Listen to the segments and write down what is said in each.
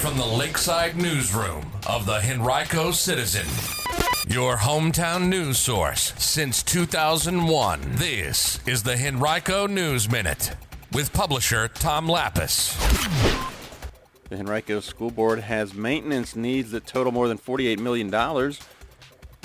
from the Lakeside Newsroom of the Henrico Citizen, your hometown news source since 2001. This is the Henrico News Minute with publisher Tom Lapis. The Henrico School Board has maintenance needs that total more than $48 million,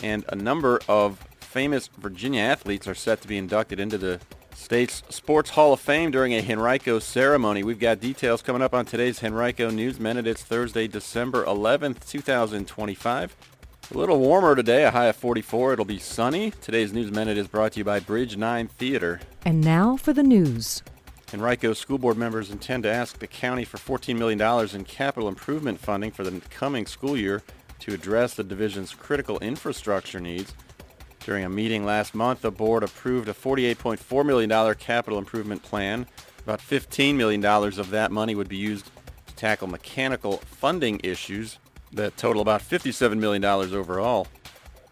and a number of famous Virginia athletes are set to be inducted into the state's Sports Hall of Fame during a Henrico ceremony. We've got details coming up on today's Henrico News Minute. It's Thursday, December 11th, 2025. A little warmer today, a high of 44. It'll be sunny. Today's News Minute is brought to you by Bridge 9 Theater. And now for the news. Henrico School Board members intend to ask the county for $14 million in capital improvement funding for the coming school year to address the division's critical infrastructure needs. During a meeting last month, the board approved a $48.4 million capital improvement plan. About $15 million of that money would be used to tackle mechanical funding issues that total about $57 million overall.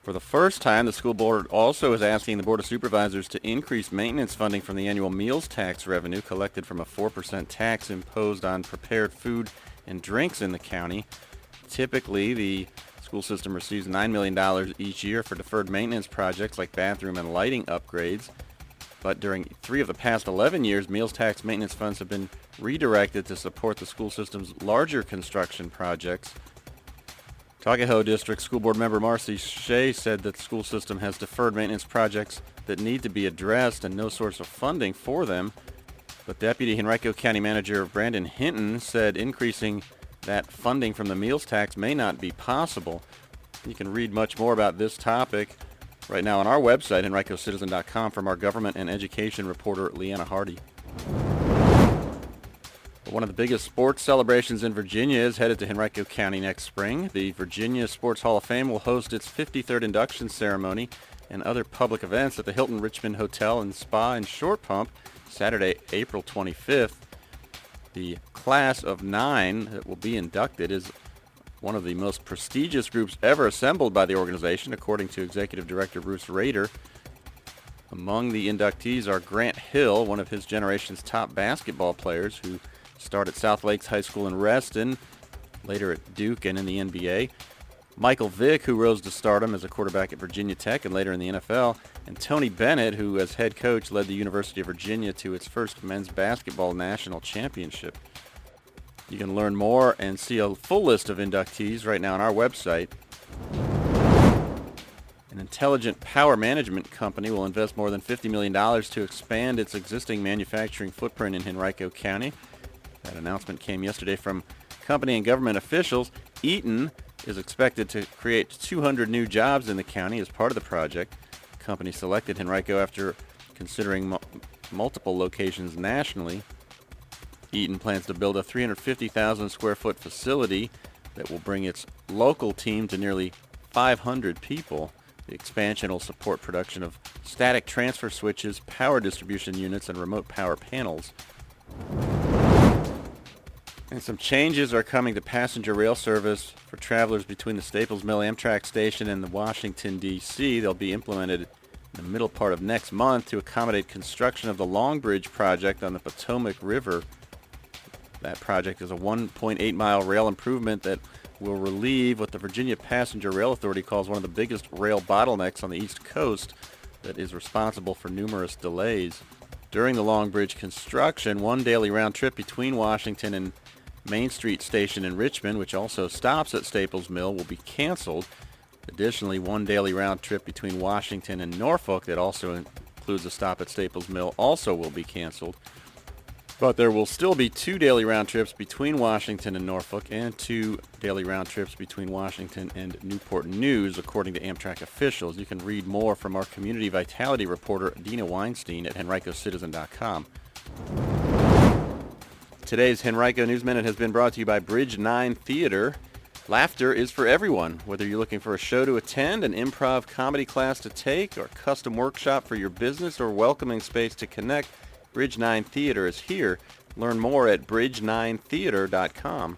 For the first time, the school board also is asking the Board of Supervisors to increase maintenance funding from the annual meals tax revenue collected from a 4% tax imposed on prepared food and drinks in the county. Typically, the school system receives $9 million each year for deferred maintenance projects like bathroom and lighting upgrades. But during 3 of the past 11 years, meals tax maintenance funds have been redirected to support the school system's larger construction projects. Tuckahoe District School Board member Marcy Shea said that the school system has deferred maintenance projects that need to be addressed and no source of funding for them. But Deputy Henrico County Manager Brandon Hinton said increasing that funding from the meals tax may not be possible. You can read much more about this topic right now on our website, henricocitizen.com, from our government and education reporter, Leanna Hardy. One of the biggest sports celebrations in Virginia is headed to Henrico County next spring. The Virginia Sports Hall of Fame will host its 53rd induction ceremony and other public events at the Hilton Richmond Hotel and Spa in Short Pump, Saturday, April 25th. The class of 9 that will be inducted is one of the most prestigious groups ever assembled by the organization, according to Executive Director Bruce Rader. Among the inductees are Grant Hill, one of his generation's top basketball players, who started at South Lakes High School in Reston, later at Duke and in the NBA. Michael Vick, who rose to stardom as a quarterback at Virginia Tech and later in the NFL, and Tony Bennett, who as head coach led the University of Virginia to its first men's basketball national championship. You can learn more and see a full list of inductees right now on our website. An intelligent power management company will invest more than $50 million to expand its existing manufacturing footprint in Henrico County. That announcement came yesterday from company and government officials. Eaton is expected to create 200 new jobs in the county as part of the project. The company selected Henrico after considering multiple locations nationally. Eaton plans to build a 350,000 square foot facility that will bring its local team to nearly 500 people. The expansion will support production of static transfer switches, power distribution units, and remote power panels. And some changes are coming to passenger rail service for travelers between the Staples Mill Amtrak station and the Washington, D.C. They'll be implemented in the middle part of next month to accommodate construction of the Long Bridge project on the Potomac River. That project is a 1.8-mile rail improvement that will relieve what the Virginia Passenger Rail Authority calls one of the biggest rail bottlenecks on the East Coast that is responsible for numerous delays. During the Long Bridge construction, one daily round trip between Washington and Main Street Station in Richmond, which also stops at Staples Mill, will be canceled. Additionally, one daily round trip between Washington and Norfolk that also includes a stop at Staples Mill also will be canceled. But there will still be 2 daily round trips between Washington and Norfolk and 2 daily round trips between Washington and Newport News, according to Amtrak officials. You can read more from our Community Vitality reporter, Dina Weinstein, at henricocitizen.com. Today's Henrico News Minute has been brought to you by Bridge 9 Theater. Laughter is for everyone. Whether you're looking for a show to attend, an improv comedy class to take, or custom workshop for your business, or welcoming space to connect, Bridge 9 Theater is here. Learn more at bridge9theater.com.